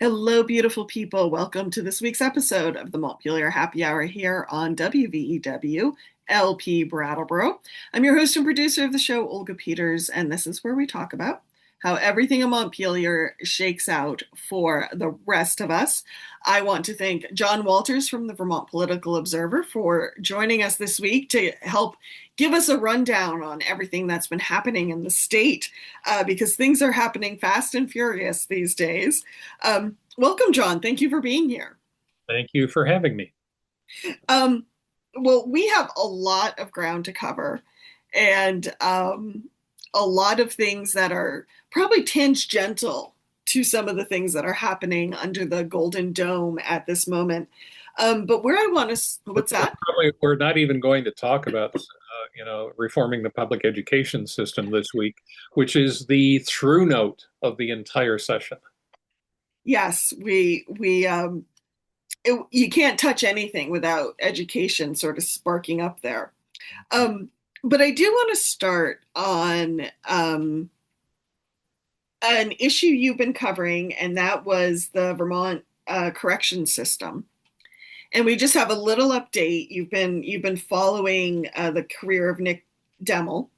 Hello, beautiful people. Welcome to this week's episode of the Montpelier Happy Hour here on WVEW LP Brattleboro. I'm your host and producer of the show, Olga Peters, and this is where we talk about how everything in Montpelier shakes out for the rest of us. I want to thank John Walters from the Vermont Political Observer for joining us this week to help give us a rundown on everything that's been happening in the state, because things are happening fast and furious these days. Welcome, John. Thank you for being here. Thank you for having me. Um, well, we have a lot of ground to cover and a lot of things that are probably tangential to some of the things that are happening under the Golden Dome at this moment. But where I want to, what's that? We're not even going to talk about, reforming the public education system this week, which is the through note of the entire session. Yes, you can't touch anything without education sort of sparking up there. But I do want to start on an issue you've been covering, and that was the Vermont correction system. And we just have a little update. You've been following the career of Nick Deml,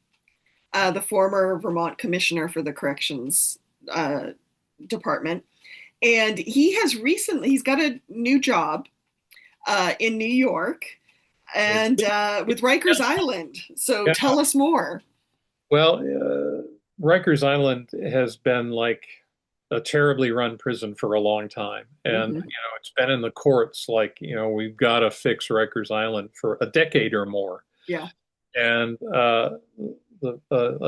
the former Vermont commissioner for the corrections department, and he's got a new job in New York and with Rikers Island. So Yeah. tell us more. Well, Rikers Island has been like a terribly run prison for a long time. And, Mhm. it's been in the courts like, we've got to fix Rikers Island for a decade or more. Yeah. And a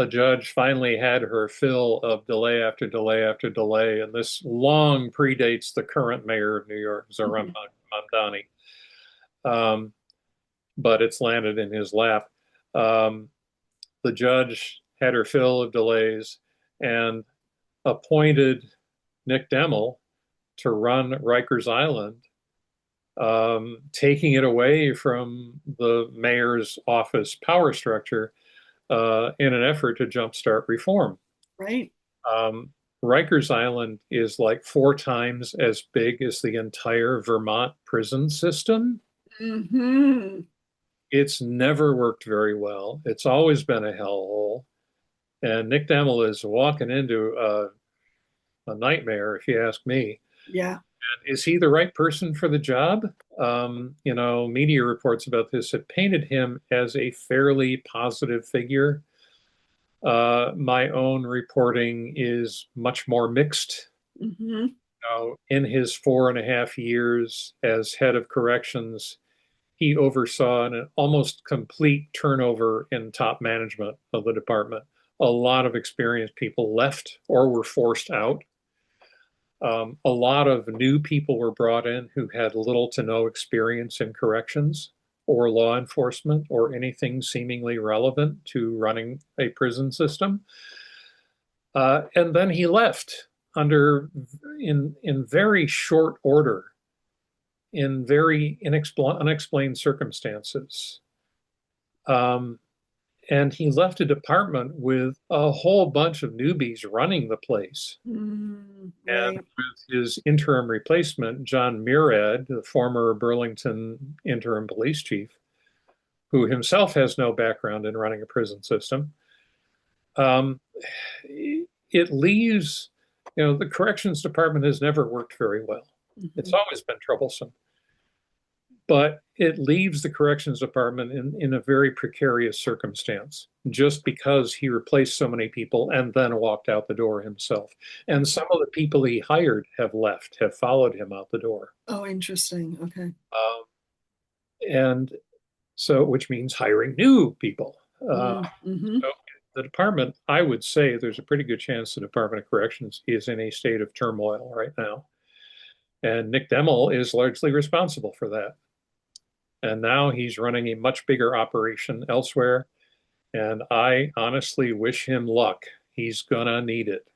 judge finally had her fill of delay after delay after delay. And this long predates the current mayor of New York, Zohran Mhm. Mamdani. But it's landed in his lap. The judge had her fill of delays and appointed Nick Deml to run Rikers Island, taking it away from the mayor's office power structure in an effort to jumpstart reform. Right. Um, Rikers Island is like 4 times as big as the entire Vermont prison system. Hmm. It's never worked very well. It's always been a hellhole. And Nick Deml is walking into a nightmare, if you ask me. Yeah. And is he the right person for the job? Media reports about this have painted him as a fairly positive figure. My own reporting is much more mixed. Hmm. In his 4.5 years as head of corrections, he oversaw an almost complete turnover in top management of the department. A lot of experienced people left or were forced out. A lot of new people were brought in who had little to no experience in corrections or law enforcement or anything seemingly relevant to running a prison system. And then he left in very short order, in very unexplained circumstances. And he left a department with a whole bunch of newbies running the place. And Right. with his interim replacement, John Murad, the former Burlington interim police chief, who himself has no background in running a prison system, um, it leaves, the corrections department has never worked very well. It's Hmm. always been troublesome. But it leaves the corrections department in a very precarious circumstance just because he replaced so many people and then walked out the door himself. And some of the people he hired have left, have followed him out the door. Oh, interesting. Okay. Um, and so, which means hiring new people. Mm-hmm. So the department, I would say there's a pretty good chance the Department of Corrections is in a state of turmoil right now. And Nick Deml is largely responsible for that. And now he's running a much bigger operation elsewhere. And I honestly wish him luck. He's gonna need it.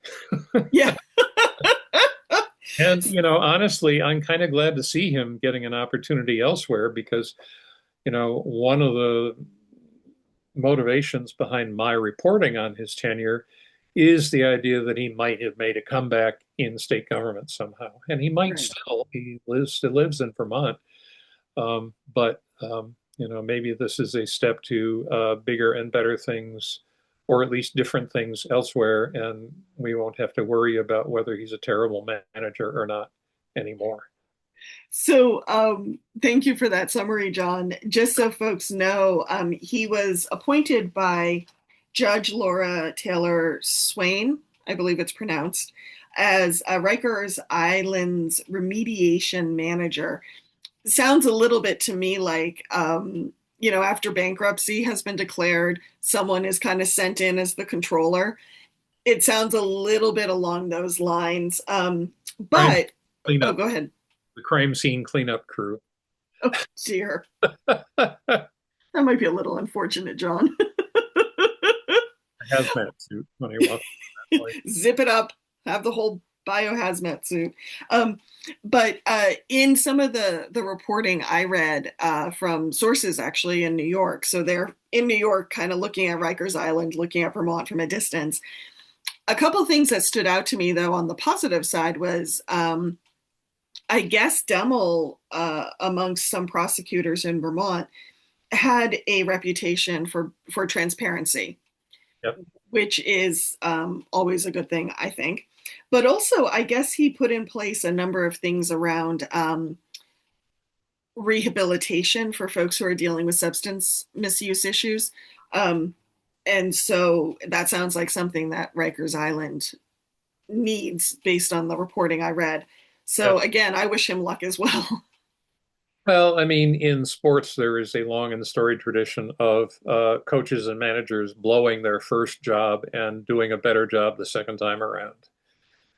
Yeah. And, honestly, I'm kind of glad to see him getting an opportunity elsewhere because, one of the motivations behind my reporting on his tenure is the idea that he might have made a comeback in state government somehow, and he might Right. still. He still lives in Vermont, but maybe this is a step to bigger and better things, or at least different things elsewhere, and we won't have to worry about whether he's a terrible manager or not anymore. So, thank you for that summary, John. Just so folks know, he was appointed by Judge Laura Taylor Swain, I believe it's pronounced, as Rikers Island's remediation manager. Sounds a little bit to me like, after bankruptcy has been declared, someone is kind of sent in as the controller. It sounds a little bit along those lines. Crime But, oh, cleanup, go ahead. the crime scene cleanup crew. Oh, dear. That might be a little unfortunate, John. Hazmat suit when he walks. Zip it up, have the whole biohazmat suit. But in some of the reporting I read from sources actually in New York, so they're in New York kind of looking at Rikers Island, looking at Vermont from a distance. A couple of things that stood out to me, though, on the positive side was I guess Deml, amongst some prosecutors in Vermont, had a reputation for transparency, Yep. which is always a good thing, I think. But also, I guess he put in place a number of things around rehabilitation for folks who are dealing with substance misuse issues. And so that sounds like something that Rikers Island needs based on the reporting I read. So Yep. again, I wish him luck as well. Well, I mean, in sports, there is a long and storied tradition of coaches and managers blowing their first job and doing a better job the second time around.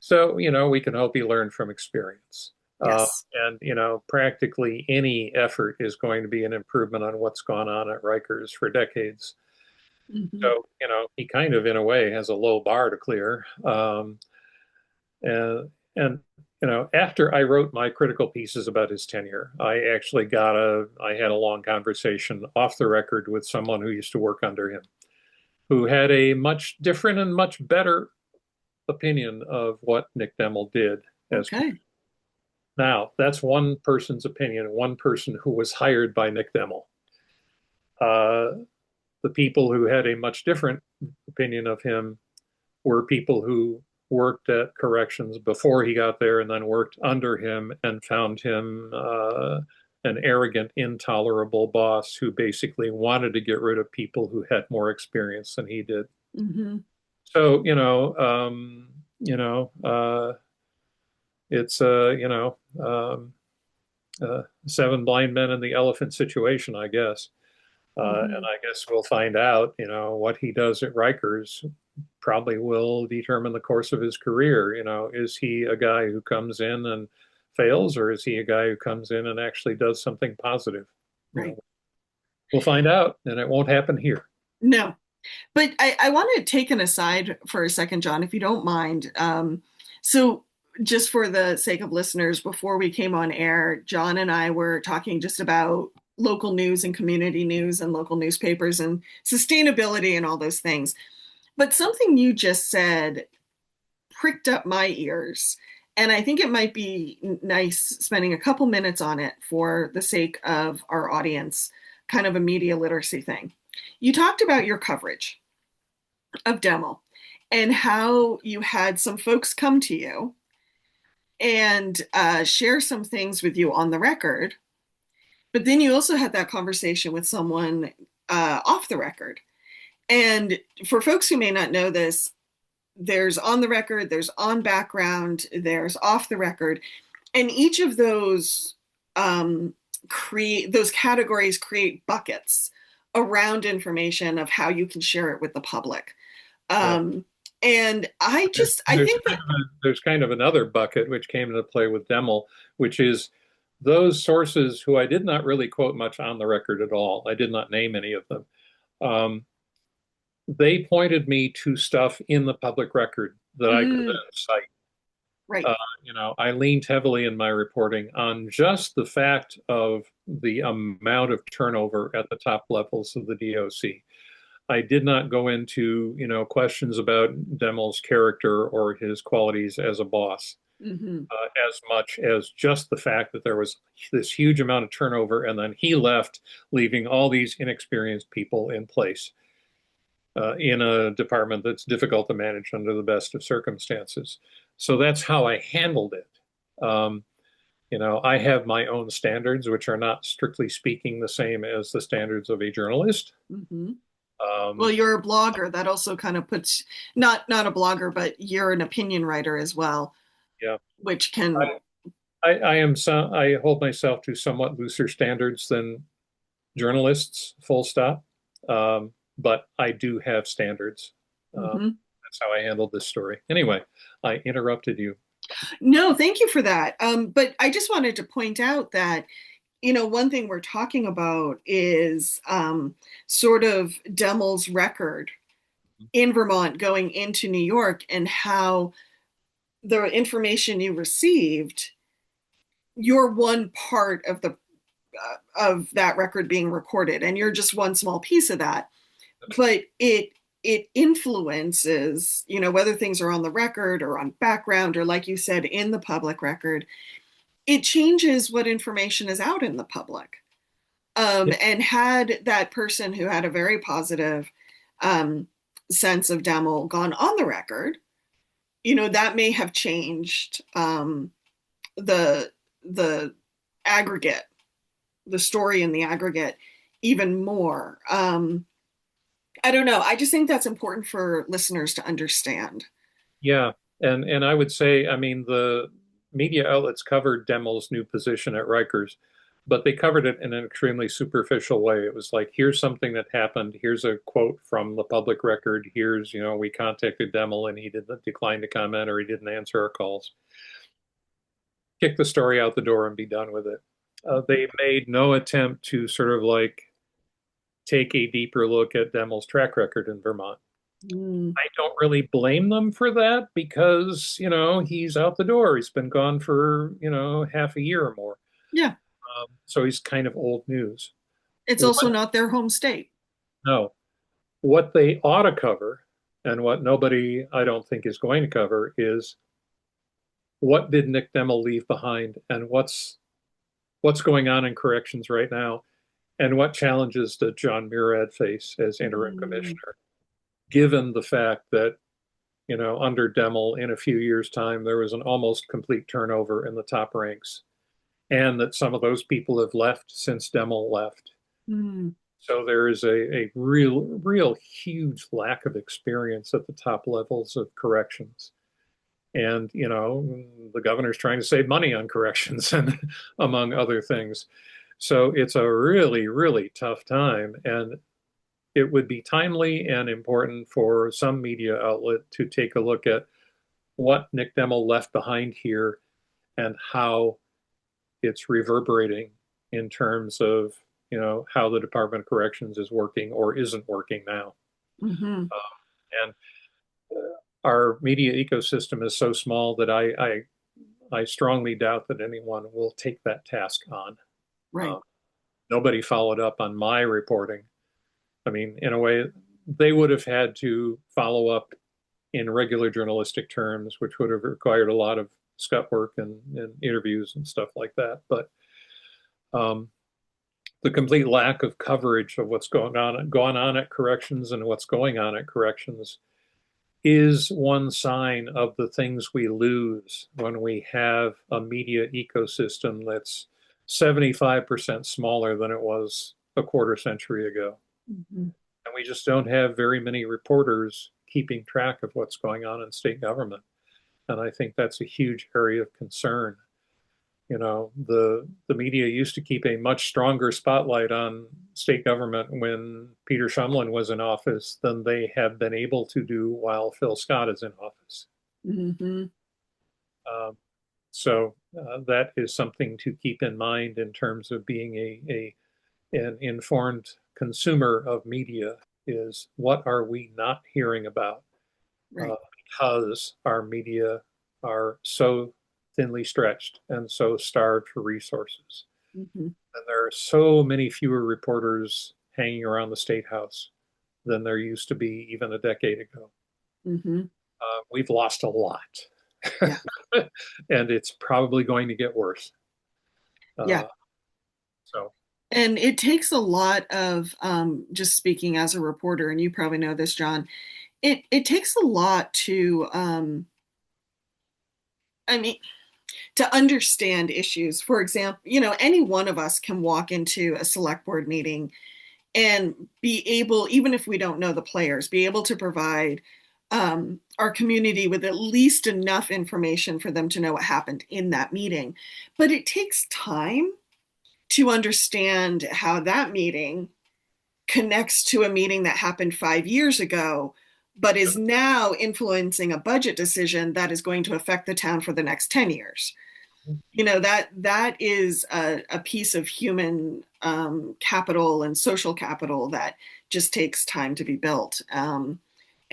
So, we can hope he learned from experience. Yes. And, practically any effort is going to be an improvement on what's gone on at Rikers for decades. Mm-hmm. So, he kind of, in a way, has a low bar to clear. And after I wrote my critical pieces about his tenure, I had a long conversation off the record with someone who used to work under him, who had a much different and much better opinion of what Nick Deml did as. Okay. Now, that's one person's opinion, one person who was hired by Nick Deml. The people who had a much different opinion of him were people who worked at corrections before he got there and then worked under him and found him an arrogant, intolerable boss who basically wanted to get rid of people who had more experience than he did. Mm-hmm. So, it's seven blind men and the elephant situation, I guess. Mm-hmm. And I guess we'll find out, what he does at Rikers probably will determine the course of his career. Is he a guy who comes in and fails, or is he a guy who comes in and actually does something positive? Right. We'll find out, and it won't happen here. No, but I want to take an aside for a second, John, if you don't mind. So just for the sake of listeners, before we came on air, John and I were talking just about local news and community news and local newspapers and sustainability and all those things. But something you just said pricked up my ears. And I think it might be nice spending a couple minutes on it for the sake of our audience, kind of a media literacy thing. You talked about your coverage of Deml and how you had some folks come to you and share some things with you on the record. But then you also had that conversation with someone off the record. And for folks who may not know this, there's on the record, there's on background, there's off the record. And each of those those categories create buckets around information of how you can share it with the public. And I think that there's kind of another bucket which came into play with Deml, which is those sources who I did not really quote much on the record at all. I did not name any of them. They pointed me to stuff in the public record that I could then cite. Right. I leaned heavily in my reporting on just the fact of the amount of turnover at the top levels of the DOC. I did not go into, questions about Deml's character or his qualities as a boss, Hmm. as much as just the fact that there was this huge amount of turnover and then he left, leaving all these inexperienced people in place in a department that's difficult to manage under the best of circumstances. So that's how I handled it. Um, I have my own standards, which are not strictly speaking the same as the standards of a journalist. Hmm. Well, Um, you're a blogger. That also kind of puts, not a blogger, but you're an opinion writer as well, yeah, which can, I hold myself to somewhat looser standards than journalists, full stop. But I do have standards. mhm. That's how I handled this story. Anyway, I interrupted you. No, thank you for that. But I just wanted to point out that, one thing we're talking about is sort of Deml's record in Vermont going into New York and how the information you received, you're one part of that record being recorded, and you're just one small piece of that. But it influences, whether things are on the record or on background or, like you said, in the public record. It changes what information is out in the public. Yeah, And had that person who had a very positive um, sense of Deml gone on the record, that may have changed the the aggregate, the story in the aggregate, even more. I don't know. I just think that's important for listeners to understand. yeah. And I would say, I mean, the media outlets covered Demmel's new position at Rikers, but they covered it in an extremely superficial way. It was like, here's something that happened. Here's a quote from the public record. Here's, we contacted Demel and he didn't decline to comment or he didn't answer our calls. Kick the story out the door and be done with it. They made no attempt to sort of like take a deeper look at Demel's track record in Vermont. Mm, I don't really blame them for that because, he's out the door. He's been gone for, half a year or more. yeah, So he's kind of old news. it's What, also not their home state. no, what they ought to cover and what nobody, I don't think, is going to cover is what did Nick Demel leave behind and what's going on in corrections right now and what challenges did John Murad face as interim Mm, commissioner, given the fact that under Demel in a few years' time, there was an almost complete turnover in the top ranks, and that some of those people have left since Demel left. mm, So there is a real huge lack of experience at the top levels of corrections. And, the governor's trying to save money on corrections and among other things. So it's a really, really tough time. And it would be timely and important for some media outlet to take a look at what Nick Demel left behind here and how it's reverberating in terms of, how the Department of Corrections is working or isn't working now. mhm. And our media ecosystem is so small that I strongly doubt that anyone will take that task on. Right. Um, Nobody followed up on my reporting. I mean, in a way, they would have had to follow up in regular journalistic terms, which would have required a lot of scut work and interviews and stuff like that. But um, the complete lack of coverage of what's gone on at corrections and what's going on at corrections is one sign of the things we lose when we have a media ecosystem that's 75% smaller than it was a quarter century ago. Mhm. And we just don't have very many reporters keeping track of what's going on in state government. And I think that's a huge area of concern. The media used to keep a much stronger spotlight on state government when Peter Shumlin was in office than they have been able to do while Phil Scott is in office. Mhm. Um, so that is something to keep in mind in terms of being an informed consumer of media is what are we not hearing about uh, Right. because our media are so thinly stretched and so starved for resources. Mhm. And there are so many fewer reporters hanging around the state house than there used to be even a decade ago. Mm-hmm. We've lost a lot, Yeah. and it's probably going to get worse. Yeah. Uh, so, And it takes a lot of just speaking as a reporter, and you probably know this, John. It takes a lot to I mean to understand issues. For example, any one of us can walk into a select board meeting and be able, even if we don't know the players, be able to provide our community with at least enough information for them to know what happened in that meeting. But it takes time to understand how that meeting connects to a meeting that happened 5 years ago, but is now influencing a budget decision that is going to affect the town for the next 10 years. That is a piece of human capital and social capital that just takes time to be built.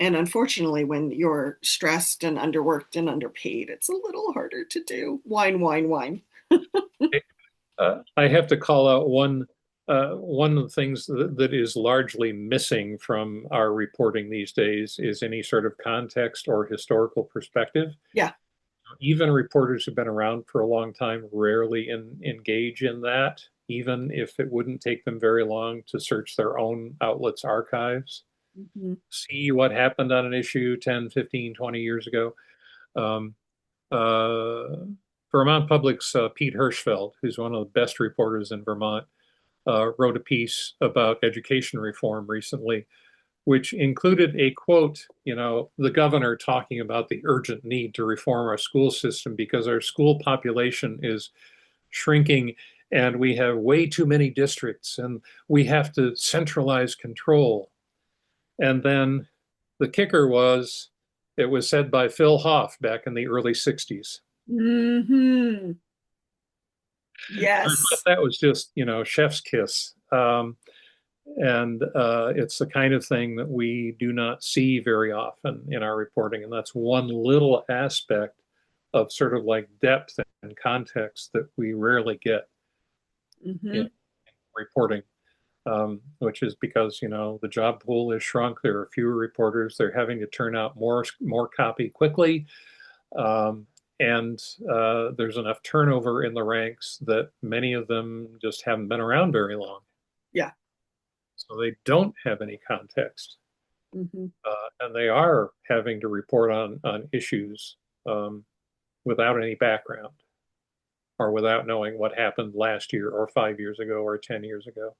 And unfortunately, when you're stressed and underworked and underpaid, it's a little harder to do. Wine, wine, wine. I have to call out one of the things that is largely missing from our reporting these days is any sort of context or historical perspective. Yeah. Even reporters who've been around for a long time rarely engage in that, even if it wouldn't take them very long to search their own outlets' archives, Mm-hmm. see what happened on an issue 10, 15, 20 years ago. Um, uh, Vermont Public's Pete Hirschfeld, who's one of the best reporters in Vermont, wrote a piece about education reform recently, which included a quote, the governor talking about the urgent need to reform our school system because our school population is shrinking and we have way too many districts and we have to centralize control. And then the kicker was it was said by Phil Hoff back in the early 60s. Mm-hmm. I thought Yes. that was just, chef's kiss. And it's the kind of thing that we do not see very often in our reporting. And that's one little aspect of sort of like depth and context that we rarely get Mm-hmm. in reporting, which is because, the job pool is shrunk. There are fewer reporters. They're having to turn out more copy quickly. Um, and there's enough turnover in the ranks that many of them just haven't been around very long. Yeah. So they don't have any context. Mm-hmm. And they are having to report on issues without any background or without knowing what happened last year or 5 years ago or 10 years ago.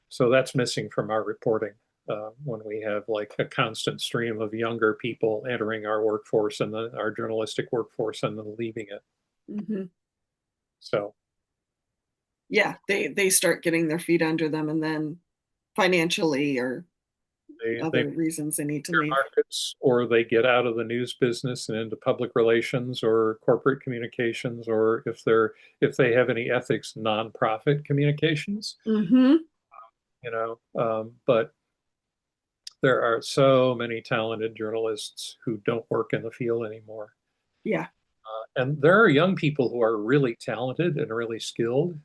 So that's missing from our reporting when we have like a constant stream of younger people entering our workforce and our journalistic workforce and then leaving it. Mm-hmm. So Yeah, they start getting their feet under them, and then financially or they other reasons they need to their leave. markets or they get out of the news business and into public relations or corporate communications or if they have any ethics nonprofit communications, Mm-hmm. but there are so many talented journalists who don't work in the field anymore. Yeah. And there are young people who are really talented and really skilled,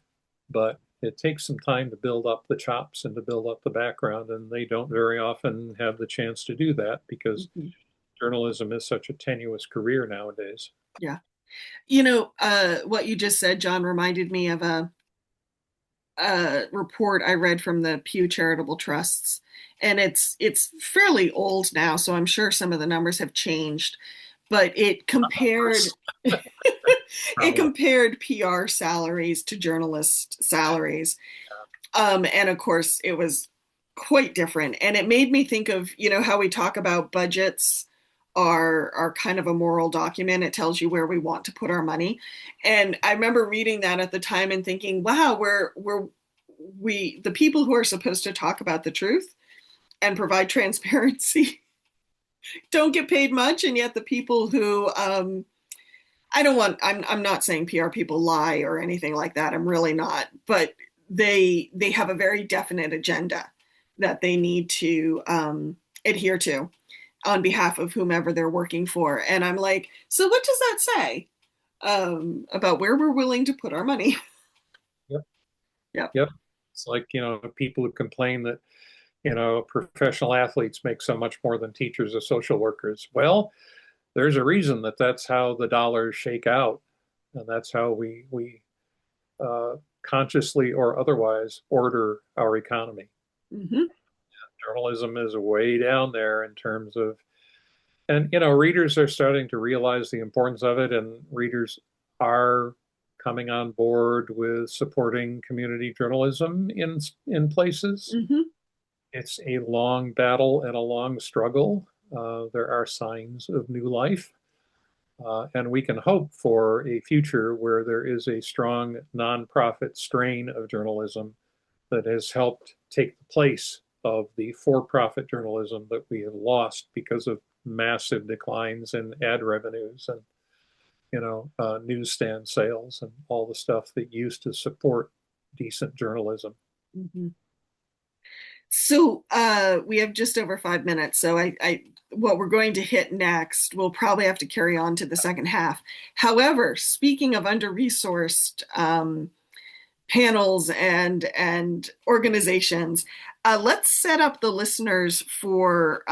but it takes some time to build up the chops and to build up the background, and they don't very often have the chance to do that because Mm-hmm. journalism is such a tenuous career nowadays. Yeah. What you just said, John, reminded me of a report I read from the Pew Charitable Trusts, and it's fairly old now, so I'm sure some of the numbers have changed, but it compared it Probably. compared PR salaries to journalist salaries. And of course, it was quite different. And it made me think of, how we talk about budgets are kind of a moral document. It tells you where we want to put our money. And I remember reading that at the time and thinking, wow, the people who are supposed to talk about the truth and provide transparency don't get paid much, and yet the people who I'm not saying PR people lie or anything like that. I'm really not, but they have a very definite agenda that they need to adhere to on behalf of whomever they're working for. And I'm like, so what does that say about where we're willing to put our money? Yep. Yep. Yep. It's like, people who complain that Professional athletes make so much more than teachers or social workers. Well, there's a reason that's how the dollars shake out, and that's how we consciously or otherwise order our economy. Hmm. Journalism is way down there in terms of, and readers are starting to realize the importance of it, and readers are coming on board with supporting community journalism in places. Hmm. It's a long battle and a long struggle. There are signs of new life. And we can hope for a future where there is a strong nonprofit strain of journalism that has helped take the place of the for-profit journalism that we have lost because of massive declines in ad revenues and newsstand sales and all the stuff that used to support decent journalism. Hmm. So we have just over 5 minutes. So what we're going to hit next, we'll probably have to carry on to the second half. However, speaking of under-resourced panels and organizations, let's set up the listeners for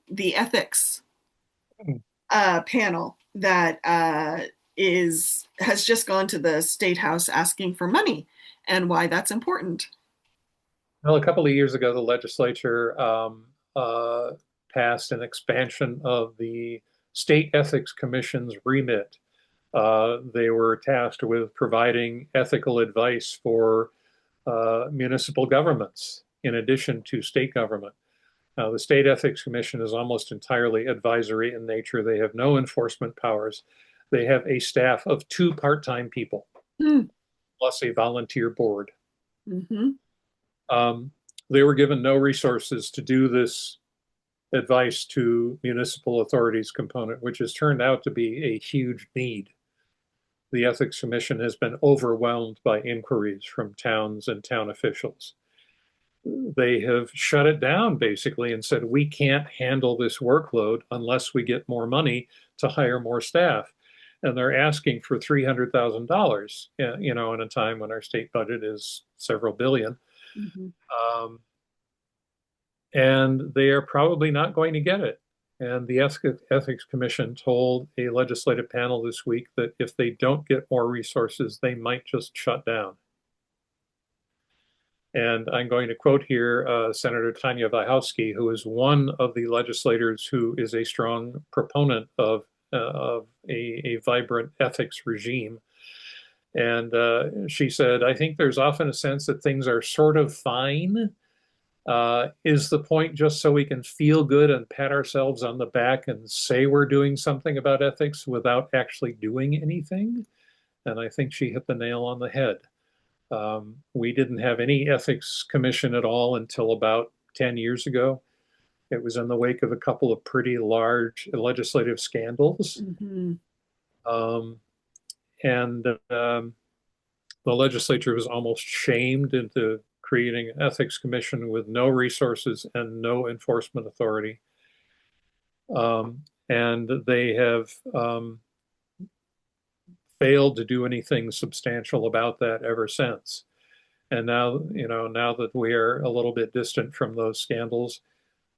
the ethics panel that has just gone to the State House asking for money and why that's important. Well, a couple of years ago, the legislature passed an expansion of the State Ethics Commission's remit. They were tasked with providing ethical advice for municipal governments in addition to state government. Now, the State Ethics Commission is almost entirely advisory in nature. They have no enforcement powers. They have a staff of 2 part-time people, Hmm. plus a volunteer board. Mm-hmm. They were given no resources to do this advice to municipal authorities component, which has turned out to be a huge need. The Ethics Commission has been overwhelmed by inquiries from towns and town officials. They have shut it down basically and said, we can't handle this workload unless we get more money to hire more staff. And they're asking for $300,000, in a time when our state budget is several billion. Mm-hmm. And they are probably not going to get it. And the Ethics Commission told a legislative panel this week that if they don't get more resources, they might just shut down. And I'm going to quote here Senator Tanya Wachowski, who is one of the legislators who is a strong proponent of a vibrant ethics regime. And she said, I think there's often a sense that things are sort of fine. Is the point just so we can feel good and pat ourselves on the back and say we're doing something about ethics without actually doing anything? And I think she hit the nail on the head. We didn't have any ethics commission at all until about 10 years ago. It was in the wake of a couple of pretty large legislative scandals. Mm-hmm. And the legislature was almost shamed into creating an ethics commission with no resources and no enforcement authority. And they have failed to do anything substantial about that ever since. And now, now that we are a little bit distant from those scandals,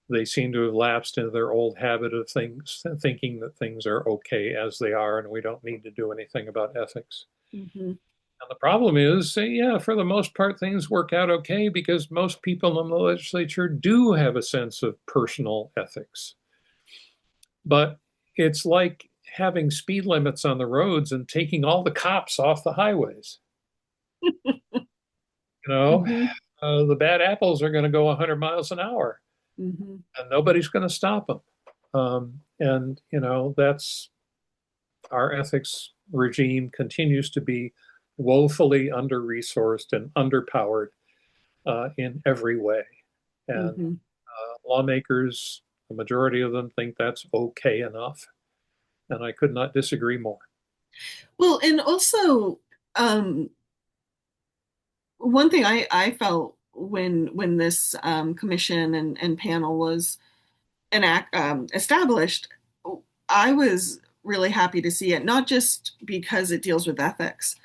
they seem to have lapsed into their old habit of thinking that things are okay as they are, and we don't need to do anything about ethics. Mm-hmm. And the problem is, yeah, for the most part, things work out okay because most people in the legislature do have a sense of personal ethics. But it's like having speed limits on the roads and taking all the cops off the highways. Mm-hmm. The bad apples are going to go 100 miles an hour, Mm-hmm. and nobody's going to stop them. And that's our ethics regime continues to be woefully under-resourced and underpowered in every way. And Mm-hmm. lawmakers, the majority of them think that's okay enough. And I could not disagree more. Well, and also, one thing I felt when this commission and panel was established, I was really happy to see it, not just because it deals with ethics,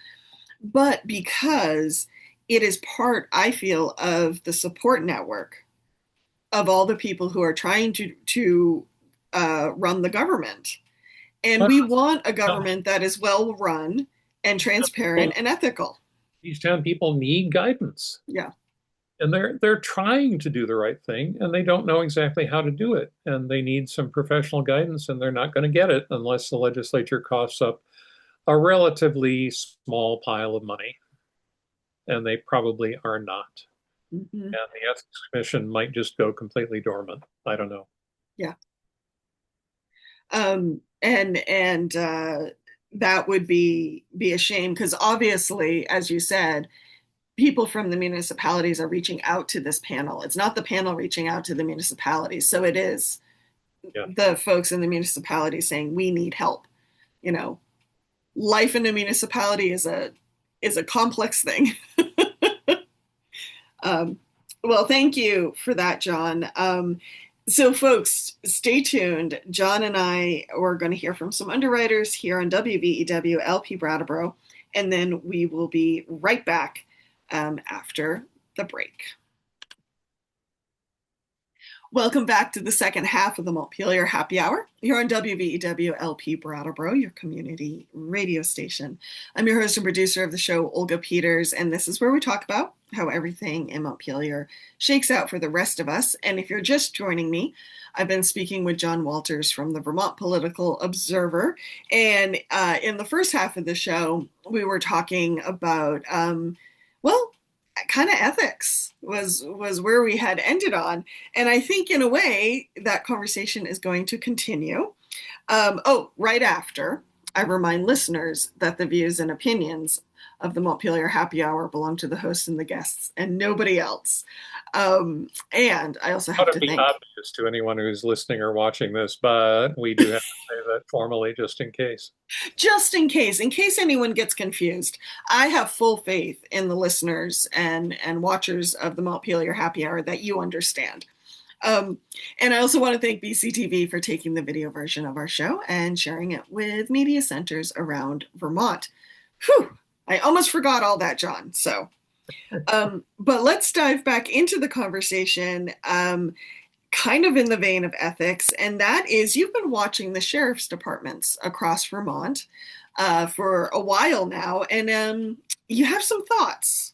but because it is part, I feel, of the support network of all the people who are trying to run the government. And But we want a government that is well run and transparent and ethical. these town people need guidance, Yeah. and they're trying to do the right thing, and they don't know exactly how to do it, and they need some professional guidance, and they're not going to get it unless the legislature coughs up a relatively small pile of money, and they probably are not. Hmm. And the Ethics Commission might just go completely dormant. I don't know. Yeah. And that would be a shame because obviously, as you said, people from the municipalities are reaching out to this panel. It's not the panel reaching out to the municipalities. So it is Yeah. the folks in the municipality saying we need help. You know, life in a municipality is a complex thing. um, well, thank you for that, John. So, folks, stay tuned. John and I are going to hear from some underwriters here on WVEW LP Brattleboro, and then we will be right back after the break. Welcome back to the second half of the Montpelier Happy Hour here on WVEW LP Brattleboro, your community radio station. I'm your host and producer of the show, Olga Peters, and this is where we talk about how everything in Montpelier shakes out for the rest of us. And if you're just joining me, I've been speaking with John Walters from the Vermont Political Observer. And in the first half of the show, we were talking about, well, kind of ethics was where we had ended on, and I think in a way that conversation is going to continue. Right after I remind listeners that the views and opinions of the Montpelier Happy Hour belong to the hosts and the guests and nobody else. And I also have Ought to to be thank obvious to anyone who's listening or watching this, but we do have to say that formally just in case. just in case anyone gets confused, I have full faith in the listeners and watchers of the Montpelier Happy Hour that you understand. Um, and I also want to thank BCTV for taking the video version of our show and sharing it with media centers around Vermont. Whew, I almost forgot all that, John. But let's dive back into the conversation. Kind of in the vein of ethics, and that is you've been watching the sheriff's departments across Vermont for a while now, and you have some thoughts.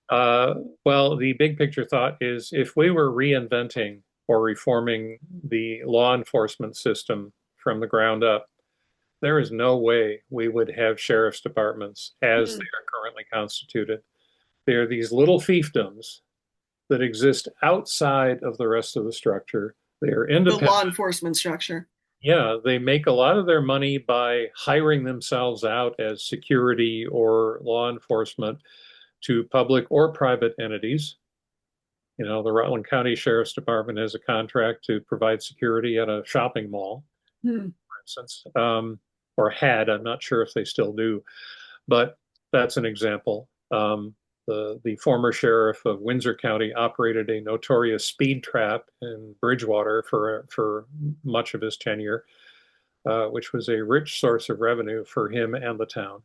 Uh, well, the big picture thought is if we were reinventing or reforming the law enforcement system from the ground up, there is no way we would have sheriff's departments as they Hmm. are currently constituted. They are these little fiefdoms that exist outside of the rest of the structure. They are The independent. law enforcement structure. Yeah, they make a lot of their money by hiring themselves out as security or law enforcement to public or private entities. You know, the Rutland County Sheriff's Department has a contract to provide security at a shopping mall, Hmm. for instance, or had. I'm not sure if they still do, but that's an example. The former sheriff of Windsor County operated a notorious speed trap in Bridgewater for much of his tenure, which was a rich source of revenue for him and the town.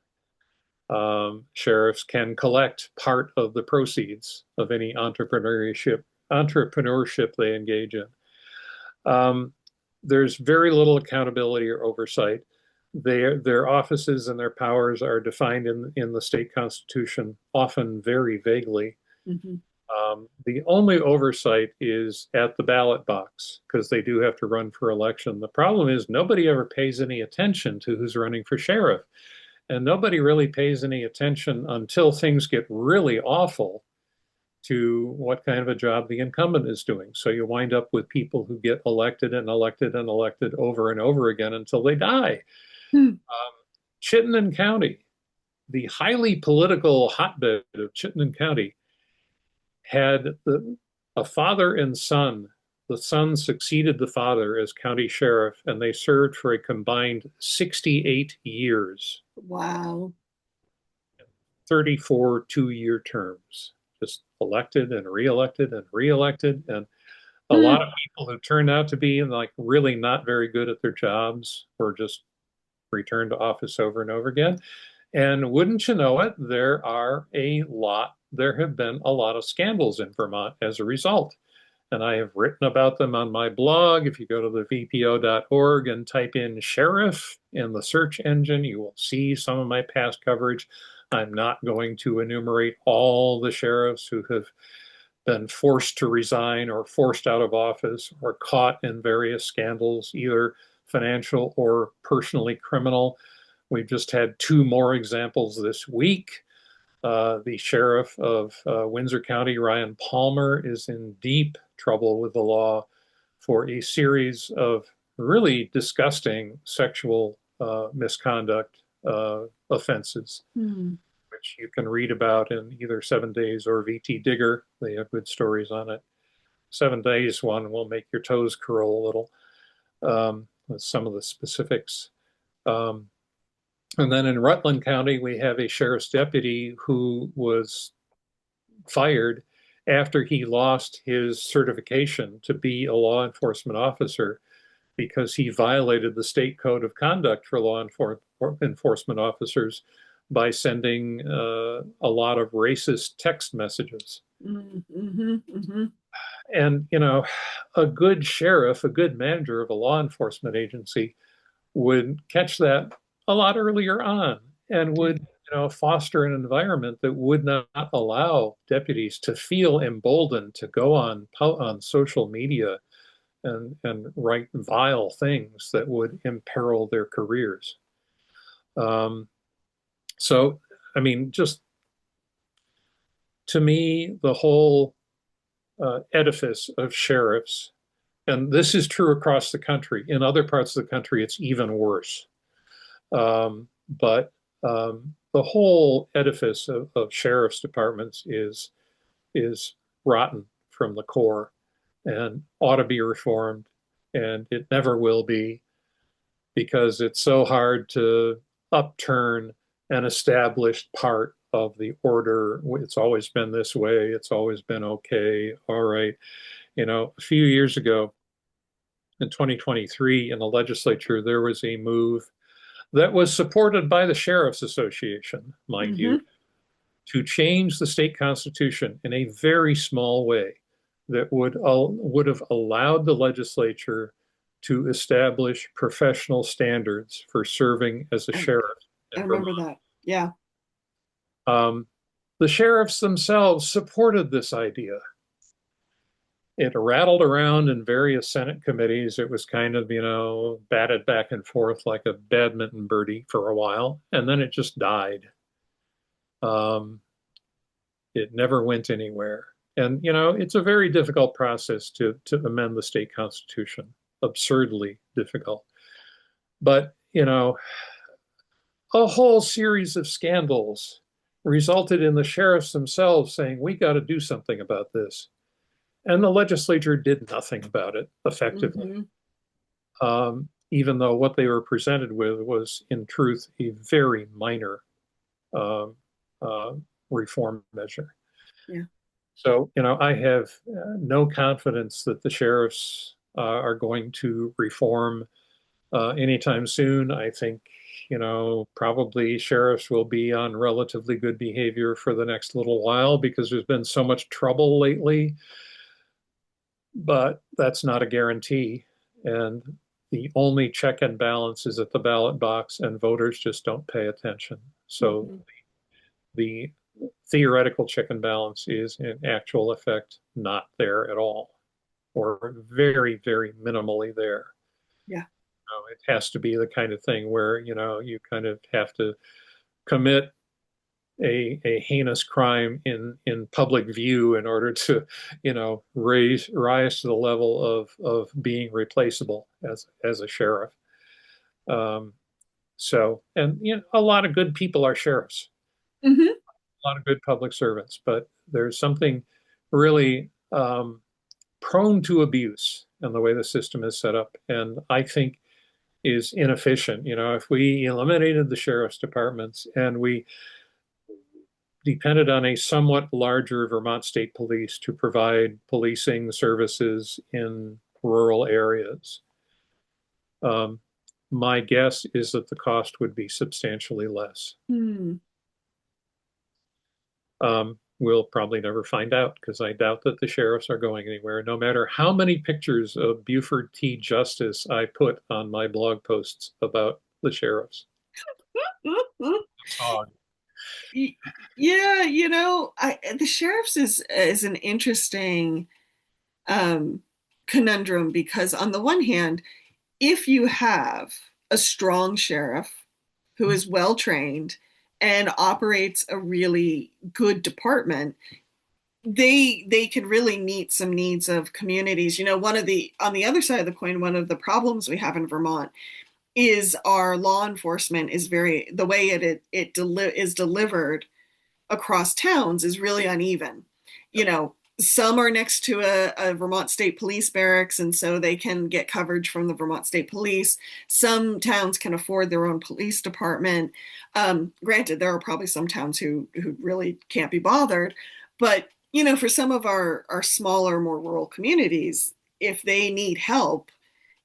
Sheriffs can collect part of the proceeds of any entrepreneurship they engage in. Um, there's very little accountability or oversight. Their offices and their powers are defined in the state constitution, often very vaguely. Mm-hmm. The only oversight is at the ballot box because they do have to run for election. The problem is nobody ever pays any attention to who's running for sheriff. And nobody really pays any attention until things get really awful to what kind of a job the incumbent is doing. So you wind up with people who get elected and elected and elected over and over again until they die. Hmm. Chittenden County, the highly political hotbed of Chittenden County, had a father and son. The son succeeded the father as county sheriff, and they served for a combined 68 years. Wow. 34 two-year terms, just elected and reelected and reelected. And a Hmm. lot of people who turned out to be like really not very good at their jobs were just returned to office over and over again. And wouldn't you know it, there have been a lot of scandals in Vermont as a result. And I have written about them on my blog. If you go to the vpo.org and type in sheriff in the search engine, you will see some of my past coverage. I'm not going to enumerate all the sheriffs who have been forced to resign or forced out of office or caught in various scandals, either financial or personally criminal. We've just had two more examples this week. The sheriff of Windsor County, Ryan Palmer, is in deep trouble with the law for a series of really disgusting sexual misconduct offenses, Hmm. which you can read about in either 7 Days or VT Digger. They have good stories on it. 7 Days one will make your toes curl a little with some of the specifics. Um, and then in Rutland County, we have a sheriff's deputy who was fired after he lost his certification to be a law enforcement officer because he violated the state code of conduct for enforcement officers by sending a lot of racist text messages. Mm-hmm, mm-hmm. And, a good sheriff, a good manager of a law enforcement agency would catch that a lot earlier on and would foster an environment that would not allow deputies to feel emboldened to go on social media and write vile things that would imperil their careers. Um, so, I mean, just to me, the whole edifice of sheriffs, and this is true across the country. In other parts of the country, it's even worse. But the whole edifice of sheriff's departments is rotten from the core and ought to be reformed, and it never will be because it's so hard to upturn an established part of the order. It's always been this way. It's always been okay. All right. A few years ago in 2023 in the legislature, there was a move that was supported by the Sheriff's Association, mind Mm-hmm. you, to change the state constitution in a very small way that would have allowed the legislature to establish professional standards for serving as a I, sheriff I in remember Vermont. that. Yeah. Um, the sheriffs themselves supported this idea. It rattled around in various Senate committees. It was kind of, batted back and forth like a badminton birdie for a while, and then it just died. Um, it never went anywhere. And, it's a very difficult process to amend the state constitution, absurdly difficult. But, a whole series of scandals resulted in the sheriffs themselves saying, we got to do something about this. And the legislature did nothing about it effectively, Mm-hmm. even though what they were presented with was, in truth, a very minor uh, uh, reform measure. Yeah. So, I have no confidence that the sheriffs are going to reform anytime soon. I think, probably sheriffs will be on relatively good behavior for the next little while because there's been so much trouble lately, but that's not a guarantee. And the only check and balance is at the ballot box, and voters just don't pay attention. So Mm-hmm. the theoretical check and balance is in actual effect not there at all, or very, very minimally there. Yeah. It has to be the kind of thing where, you kind of have to commit a heinous crime in public view in order to, rise to the level of being replaceable as a sheriff. Um, and a lot of good people are sheriffs, Mm-hmm. a lot of good public servants, but there's something really prone to abuse in the way the system is set up, and I think is inefficient. If we eliminated the sheriff's departments and we depended on a somewhat larger Vermont State Police to provide policing services in rural areas, um, My guess is that the cost would be substantially less. Hmm. We'll probably never find out because I doubt that the sheriffs are going anywhere, no matter how many pictures of Buford T. Justice I put on my blog posts about the sheriffs. Oh, Yeah, the sheriff's is an interesting um, conundrum because on the one hand, if you have a strong sheriff who is well trained and operates a really good department, they could really meet some needs of communities. One of the on the other side of the coin, one of the problems we have in Vermont is our law enforcement is very the way is delivered across towns is really uneven. Some are next to a Vermont State Police barracks, and so they can get coverage from the Vermont State Police. Some towns can afford their own police department. Granted, there are probably some towns who really can't be bothered, but for some of our smaller, more rural communities, if they need help,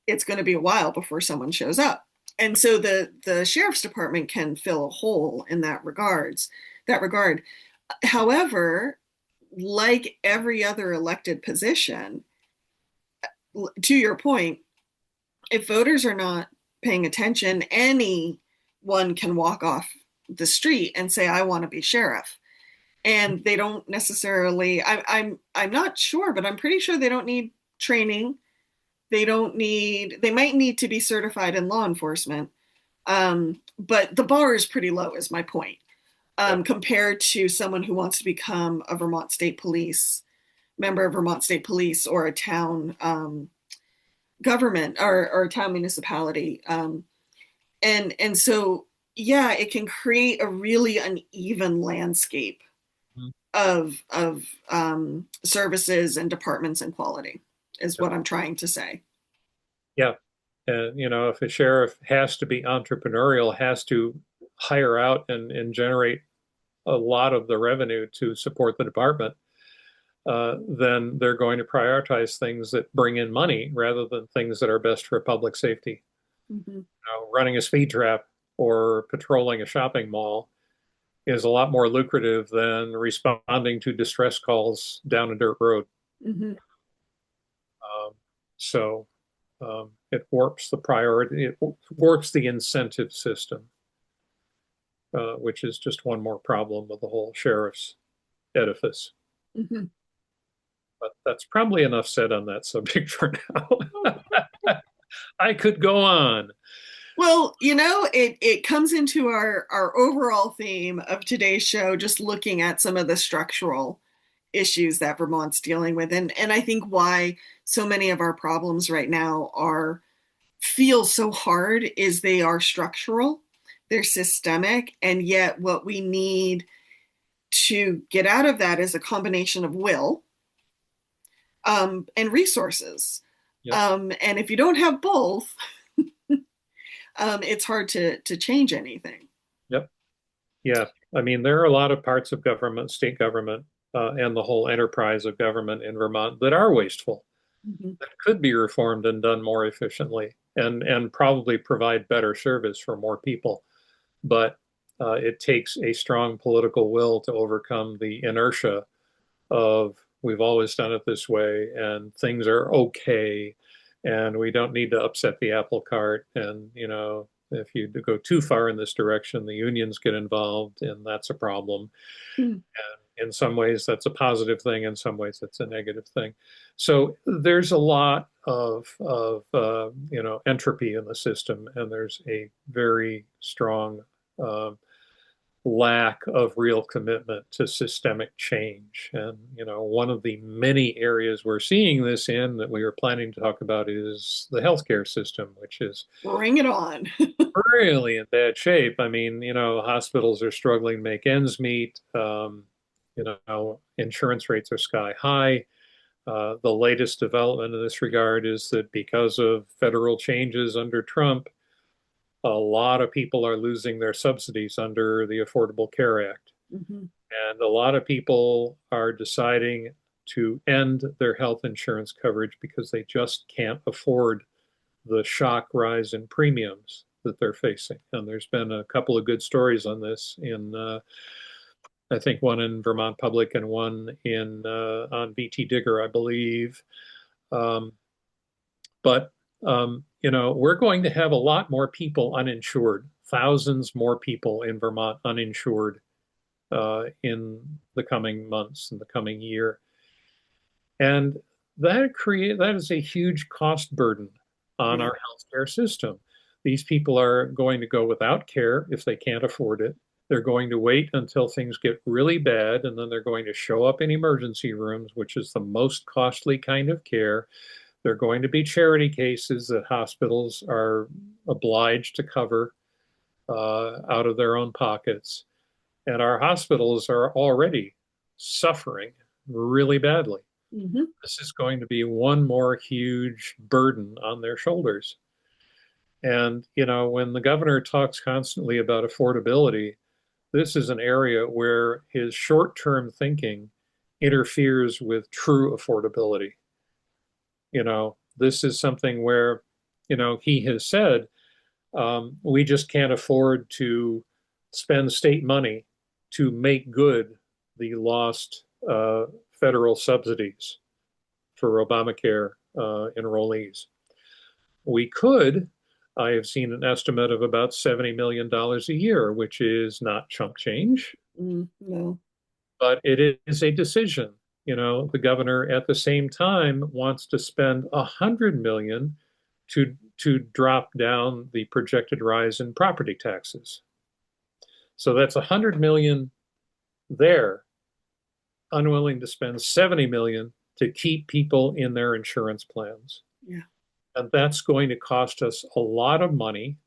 it's going to be a while before someone shows up. And so the sheriff's department can fill a hole in that regard. However, like every other elected position, to your point, if voters are not paying attention, anyone can walk off the street and say, "I want to be sheriff." And they don't necessarily. I'm not sure, but I'm pretty sure they don't need training. They might need to be certified in law enforcement. But the bar is pretty low, is my point, yeah. compared to someone who wants to become a Vermont State Police member of Vermont State Police or a town government or a town municipality. And so, yeah, it can create a really uneven landscape Mhm. of services and departments and quality, is Yeah. what I'm trying to say. Yeah. And, if a sheriff has to be entrepreneurial, has to hire out and generate a lot of the revenue to support the department, then they're going to prioritize things that bring in money rather than things that are best for public safety. Mm-hmm. Running a speed trap or patrolling a shopping mall is a lot more lucrative than responding to distress calls down a dirt road. Mm-hmm. Um, so it warps the priority, it warps the incentive system, which is just one more problem with the whole sheriff's edifice. Mm-hmm. But that's probably enough said on that subject for now. I could go on. Well, it comes into our overall theme of today's show, just looking at some of the structural issues that Vermont's dealing with, and I think why so many of our problems right now are feel so hard is they are structural, they're systemic, and yet what we need to get out of that is a combination of will and resources. Yep. And if you don't have both, it's hard to change anything. Yep. Yeah. I mean, there are a lot of parts of government, state government, and the whole enterprise of government in Vermont that are wasteful, Mm-hmm. that could be reformed and done more efficiently and probably provide better service for more people. But it takes a strong political will to overcome the inertia of we've always done it this way and things are okay and we don't need to upset the apple cart. And, if you go too far in this direction, the unions get involved and that's a problem. Mm-hmm. And in some ways, that's a positive thing. In some ways, that's a negative thing. So there's a lot of entropy in the system, and there's a very strong lack of real commitment to systemic change. And, one of the many areas we're seeing this in that we were planning to talk about is the healthcare system, which is Bring it on. really in bad shape. I mean, hospitals are struggling to make ends meet. Insurance rates are sky high. The latest development in this regard is that because of federal changes under Trump, a lot of people are losing their subsidies under the Affordable Care Act. Mm-hmm. And a lot of people are deciding to end their health insurance coverage because they just can't afford the shock rise in premiums that they're facing. And there's been a couple of good stories on this in, I think one in Vermont Public and one in on BT Digger, I believe. Um, but we're going to have a lot more people uninsured, thousands more people in Vermont uninsured in the coming months, in the coming year. And that is a huge cost burden on Yeah. our healthcare system. These people are going to go without care if they can't afford it. They're going to wait until things get really bad, and then they're going to show up in emergency rooms, which is the most costly kind of care. There are going to be charity cases that hospitals are obliged to cover out of their own pockets. And our hospitals are already suffering really badly. Hmm. This is going to be one more huge burden on their shoulders. And, when the governor talks constantly about affordability, this is an area where his short term thinking interferes with true affordability. This is something where, he has said, we just can't afford to spend state money to make good the lost federal subsidies for Obamacare enrollees. We could, I have seen an estimate of about $70 million a year, which is not chump change, No. but it is a decision. The governor at the same time wants to spend $100 million to drop down the projected rise in property taxes. So that's $100 million there, unwilling to spend $70 million to keep people in their insurance plans. Yeah. And that's going to cost us a lot of money.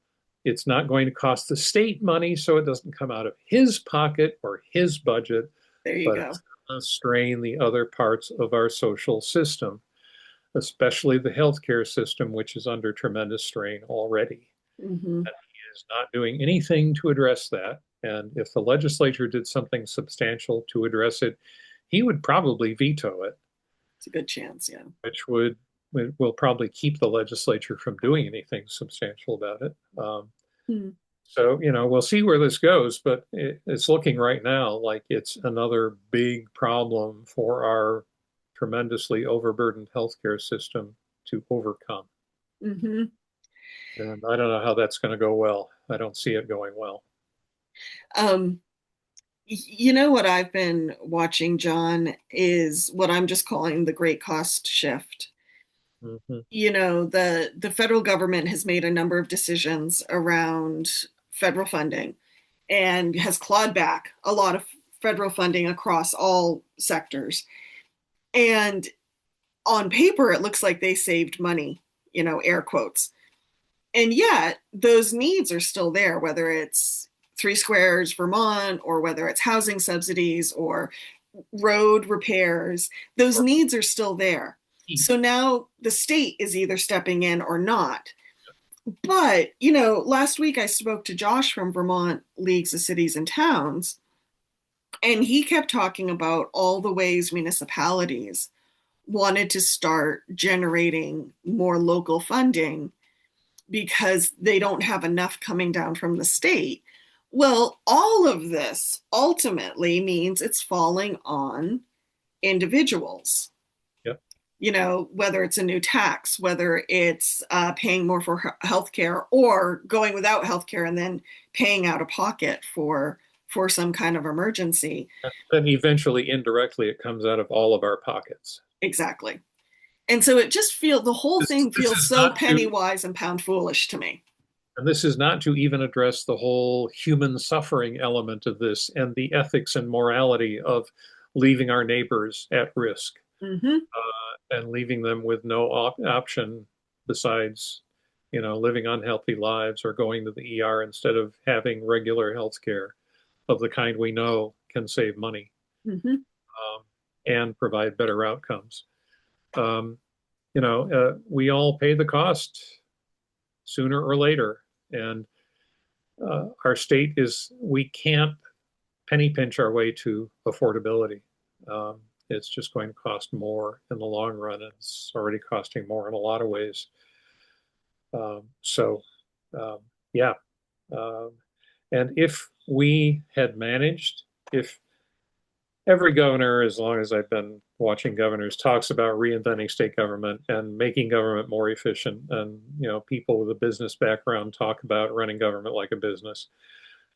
It's not going to cost the state money, so it doesn't come out of his pocket or his budget, There you but go. it's going to strain the other parts of our social system, especially the healthcare system, which is under tremendous strain already. Hmm. And he is not doing anything to address that. And if the legislature did something substantial to address it, he would probably veto it, It's a good chance. Yeah. which will probably keep the legislature from doing anything substantial about it. Hmm. So, we'll see where this goes, but it's looking right now like it's another big problem for our tremendously overburdened healthcare system to overcome. Hmm. And I don't know how that's going to go well. I don't see it going well. Um, you know what I've been watching, John, is what I'm just calling the great cost shift. Hmm. The federal government has made a number of decisions around federal funding and has clawed back a lot of federal funding across all sectors. And on paper, it looks like they saved money, air quotes. And yet, those needs are still there, whether it's Three Squares, Vermont, or whether it's housing subsidies or road repairs, those Or needs are still there. heat. So now the state is either stepping in or not. But, last week I spoke to Josh from Vermont Leagues of Cities and Towns, and he kept talking about all the ways municipalities wanted to start generating more local funding because they don't have enough coming down from the state. Well, all of this ultimately means it's falling on individuals. Yep. Whether it's a new tax, whether it's paying more for healthcare or going without healthcare and then paying out of pocket for some kind of emergency. And then eventually, indirectly, it comes out of all of our pockets. Exactly. And so the whole thing This feels is so not to, penny wise and pound foolish to me. and this is not to even address the whole human suffering element of this and the ethics and morality of leaving our neighbors at risk Mm-hmm. and leaving them with no option besides, living unhealthy lives or going to the ER instead of having regular health care of the kind we know can save money Mm-hmm. and provide better outcomes. Um, we all pay the cost sooner or later. And our state we can't penny pinch our way to affordability. It's just going to cost more in the long run. It's already costing more in a lot of ways. So, um, yeah. Um, and if we had managed, if every governor, as long as I've been watching governors, talks about reinventing state government and making government more efficient. And, people with a business background talk about running government like a business,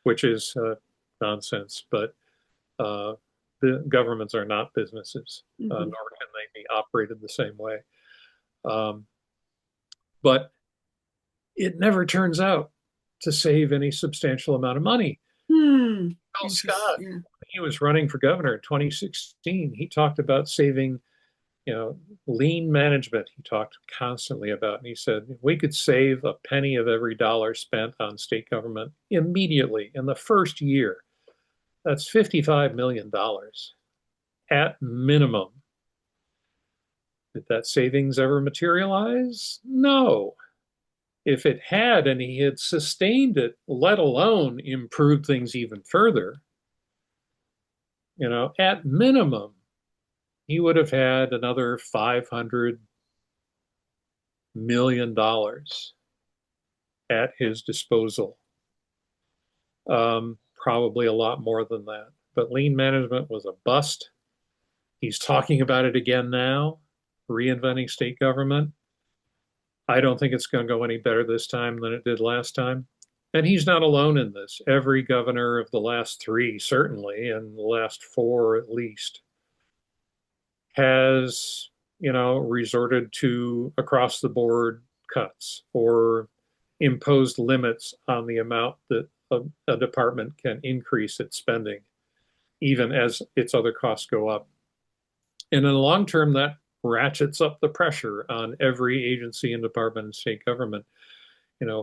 which is nonsense. But uh, the governments are not businesses, nor Hmm. can they be operated the same way. Um, but it never turns out to save any substantial amount of money. Hmm. Bill Scott, Interesting. Yeah. when he was running for governor in 2016, he talked about saving, lean management. He talked constantly about, and he said we could save a penny of every dollar spent on state government immediately in the first year. That's $55 million at minimum. Did that savings ever materialize? No. If it had and he had sustained it, let alone improved things even further, at minimum, he would have had another $500 million at his disposal. Probably a lot more than that. But lean management was a bust. He's talking about it again now, reinventing state government. I don't think it's going to go any better this time than it did last time. And he's not alone in this. Every governor of the last three, certainly, and the last four at least, has, resorted to across the board cuts or imposed limits on the amount that a department can increase its spending, even as its other costs go up. And in the long term, that ratchets up the pressure on every agency and department and state government,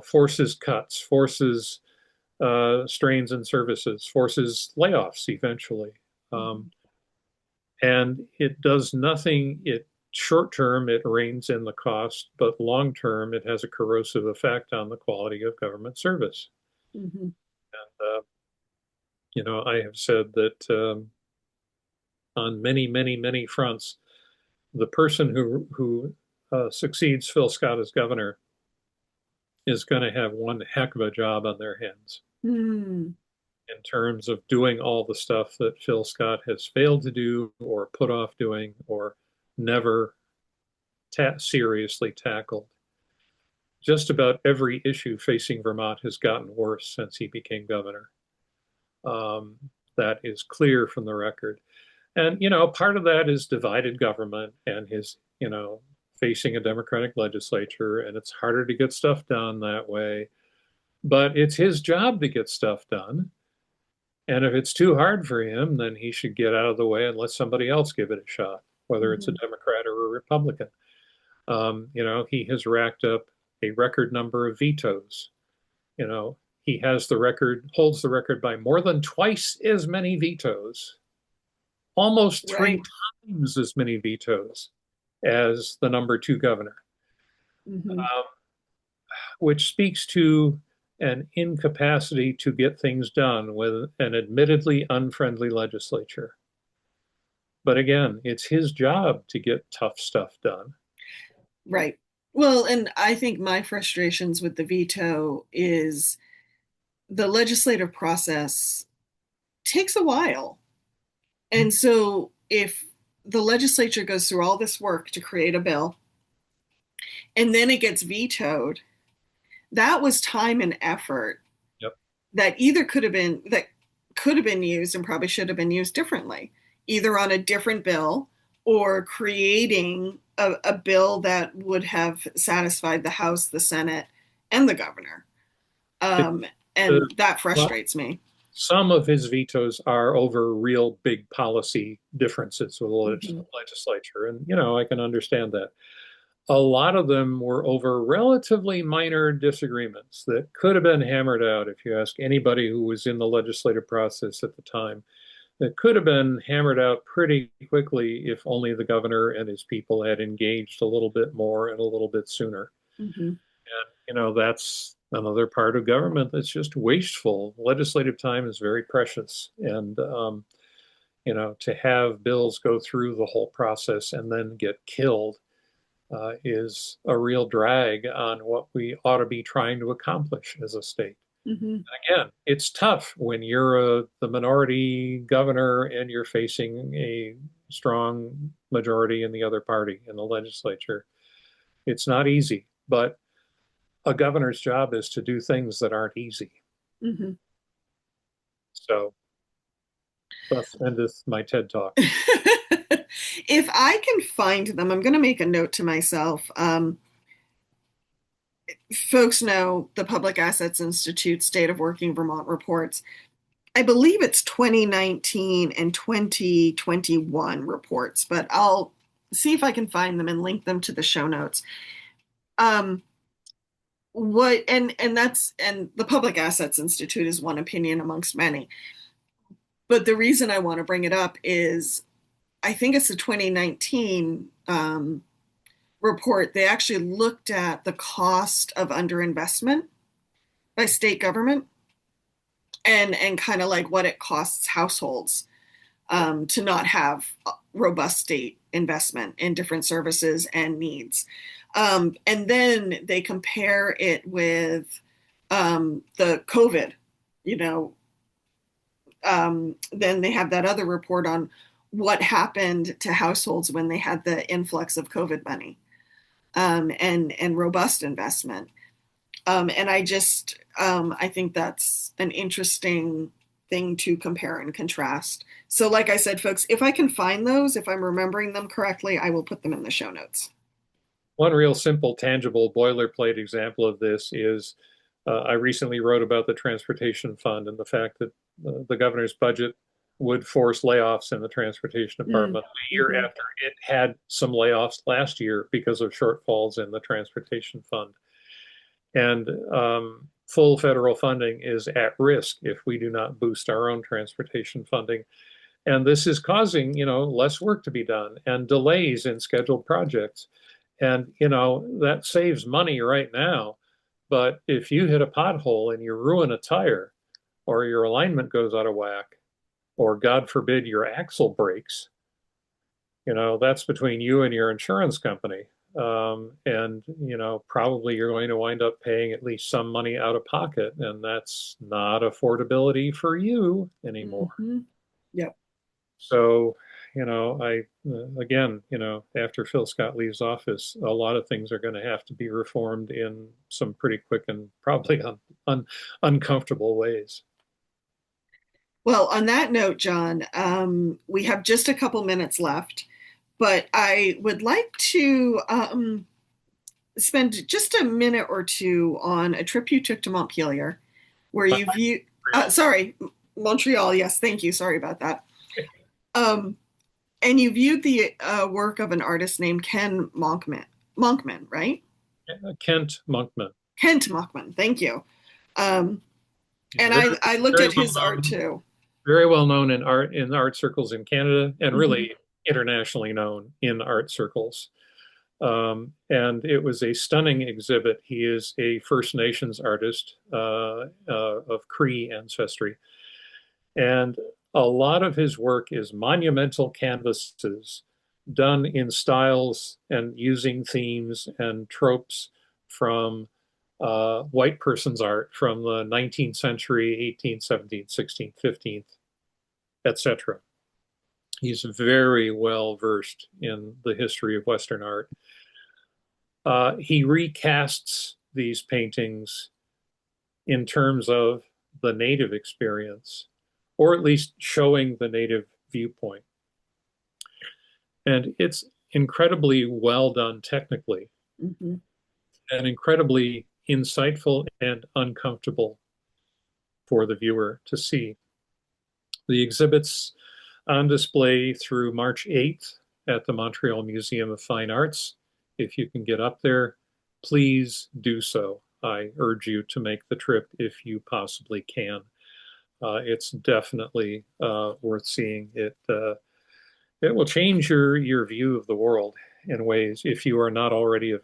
forces cuts, forces strains in services, forces layoffs eventually. Um, Hmm. and it does nothing. It short term, it reins in the cost, but long term, it has a corrosive effect on the quality of government service. Hmm. And, I have said that on many, many, many fronts, the person who succeeds Phil Scott as governor is going to have one heck of a job on their hands Hmm. in terms of doing all the stuff that Phil Scott has failed to do or put off doing or never seriously tackled. Just about every issue facing Vermont has gotten worse since he became governor. Um, that is clear from the record. And, part of that is divided government and his, facing a Democratic legislature, and it's harder to get stuff done that way. But it's his job to get stuff done. And if it's too hard for him, then he should get out of the way and let somebody else give it a shot, whether it's a Hmm. Democrat or a Republican. He has racked up a record number of vetoes. You know, he has the record, holds the record by more than twice as many vetoes, almost three Right. times as many vetoes as the number two governor, Hmm. um, which speaks to an incapacity to get things done with an admittedly unfriendly legislature. But again, it's his job to get tough stuff done. Right. Well, and I think my frustrations with the veto is the legislative process takes a while. And so if the legislature goes through all this work to create a bill and then it gets vetoed, that was time and effort Yep. that could have been used and probably should have been used differently, either on a different bill or creating a bill that would have satisfied the House, the Senate, and the governor. It, Um, the, and that well, frustrates me. some of his vetoes are over real big policy differences with the Hmm. legislature. And, I can understand that. A lot of them were over relatively minor disagreements that could have been hammered out if you ask anybody who was in the legislative process at the time. That could have been hammered out pretty quickly if only the governor and his people had engaged a little bit more and a little bit sooner. Hmm. And, that's another part of government that's just wasteful. Legislative time is very precious. And, to have bills go through the whole process and then get killed is a real drag on what we ought to be trying to accomplish as a state. Hmm. Again, it's tough when you're the minority governor and you're facing a strong majority in the other party in the legislature. It's not easy, but a governor's job is to do things that aren't easy. Hmm. So thus endeth my TED Talk. If I can find them, I'm going to make a note to myself. Folks know the Public Assets Institute State of Working Vermont reports. I believe it's 2019 and 2021 reports, but I'll see if I can find them and link them to the show notes. Um, what and that's and the Public Assets Institute is one opinion amongst many. But the reason I want to bring it up is I think it's the 2019 report. They actually looked at the cost of underinvestment by state government and kind of like what it costs households to not have robust state investment in different services and needs. And then they compare it with the COVID, you know, then they have that other report on what happened to households when they had the influx of COVID money and robust investment. And I think that's an interesting thing to compare and contrast. So, like I said, folks, if I can find those, if I'm remembering them correctly, I will put them in the show notes. One real simple, tangible boilerplate example of this is I recently wrote about the transportation fund and the fact that the governor's budget would force layoffs in the transportation department a year Mm-hmm. after it had some layoffs last year because of shortfalls in the transportation fund. And full federal funding is at risk if we do not boost our own transportation funding. And this is causing, less work to be done and delays in scheduled projects. And, that saves money right now. But if you hit a pothole and you ruin a tire, or your alignment goes out of whack, or God forbid your axle breaks, that's between you and your insurance company. And, probably you're going to wind up paying at least some money out of pocket, and that's not affordability for you anymore. Mm-hmm. Yep. So, again, after Phil Scott leaves office, a lot of things are going to have to be reformed in some pretty quick and probably uncomfortable ways. Well, on that note, John, we have just a couple minutes left, but I would like to spend just a minute or two on a trip you took to Montpelier, where you view, sorry, Montreal. Yes, thank you. Sorry about that. And you viewed the work of an artist named Ken Monkman, right? Kent Monkman. Kent Monkman. Thank you. And very, I looked very at well his known, art too. very well known in art circles in Canada, and really Mm-hmm. internationally known in art circles. And it was a stunning exhibit. He is a First Nations artist of Cree ancestry. And a lot of his work is monumental canvases done in styles and using themes and tropes from white person's art from the 19th century, 18th, 17th, 16th, 15th, etc. He's very well versed in the history of Western art. He recasts these paintings in terms of the native experience, or at least showing the native viewpoint. And it's incredibly well done technically Mm-hmm. and incredibly insightful and uncomfortable for the viewer to see. The exhibit's on display through March 8th at the Montreal Museum of Fine Arts. If you can get up there, please do so. I urge you to make the trip if you possibly can. It's definitely worth seeing. It will change your view of the world in ways if you are not already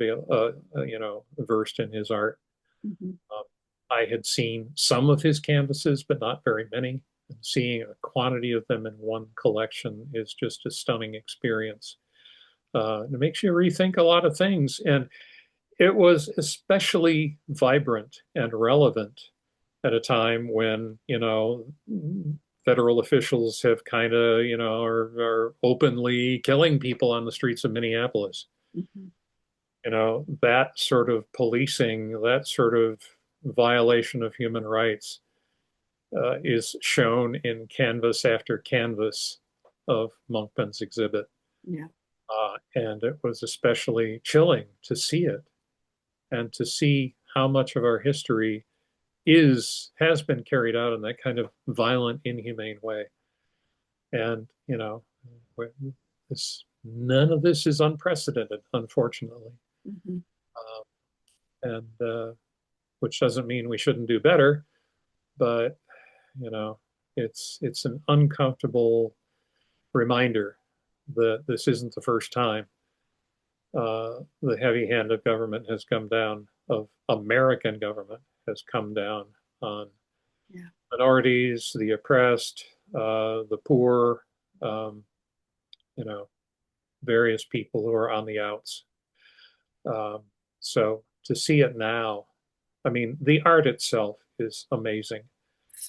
versed in his art. Mm-hmm. I had seen some of his canvases, but not very many. And seeing a quantity of them in one collection is just a stunning experience. It makes you rethink a lot of things. And it was especially vibrant and relevant at a time when, federal officials have kind of, are openly killing people on the streets of Minneapolis. Mhm. That sort of policing, that sort of violation of human rights is shown in canvas after canvas of Monkman's exhibit. Yeah. And it was especially chilling to see it and to see how much of our history has been carried out in that kind of violent, inhumane way. And, none of this is unprecedented, unfortunately. Mhm. Uh, and which doesn't mean we shouldn't do better, but it's an uncomfortable reminder that this isn't the first time the heavy hand of government has come down, of American government has come down on Yeah. minorities, the oppressed, the poor, um, you know, various people who are on the outs. Um, so to see it now, I mean, the art itself is amazing.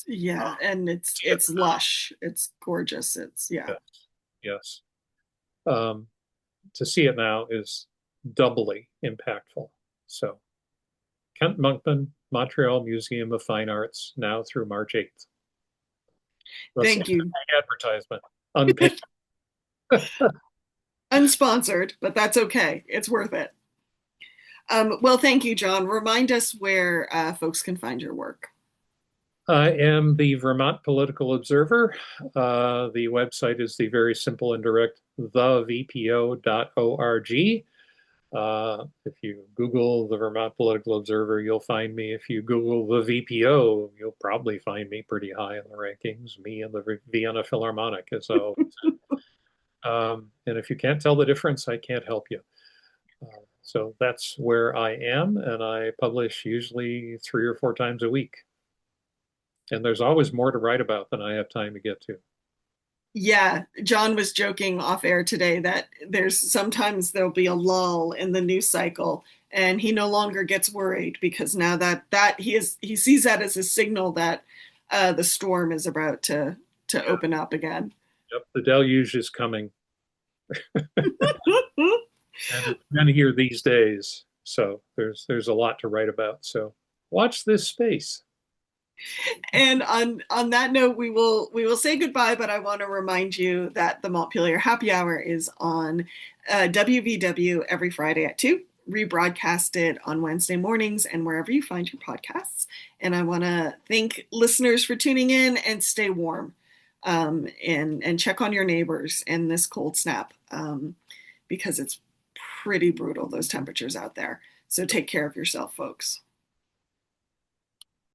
Yeah, and it's See it it's lush. It's gorgeous. It's yeah. now. Yes. Um, to see it now is doubly impactful. So, Kent Monkman, Montreal Museum of Fine Arts, now through March 8th. That's Thank like you. an advertisement, unpaid. Unsponsored, but that's okay. It's worth it. Well, thank you, John. Remind us where folks can find your work. I am the Vermont Political Observer. The website is the very simple and direct thevpo.org. If you Google the Vermont Political Observer, you'll find me. If you Google the VPO, you'll probably find me pretty high in the rankings, me and the Vienna Philharmonic. So, and if you can't tell the difference, I can't help you. So that's where I am, and I publish usually 3 or 4 times a week. And there's always more to write about than I have time to get to. Yeah, John was joking off air today that there'll be a lull in the news cycle, and he no longer gets worried because now that he sees that as a signal that the storm is about to Yeah. open up again. Yep, the deluge is coming, and it's been here these days. So there's a lot to write about. So watch this space. And on that note, we will say goodbye. But I want to remind you that the Montpelier Happy Hour is on WVW every Friday at 2, rebroadcasted on Wednesday mornings and wherever you find your podcasts. And I want to thank listeners for tuning in, and stay warm, and check on your neighbors in this cold snap, because it's pretty brutal, those temperatures out there. So take care of yourself, folks.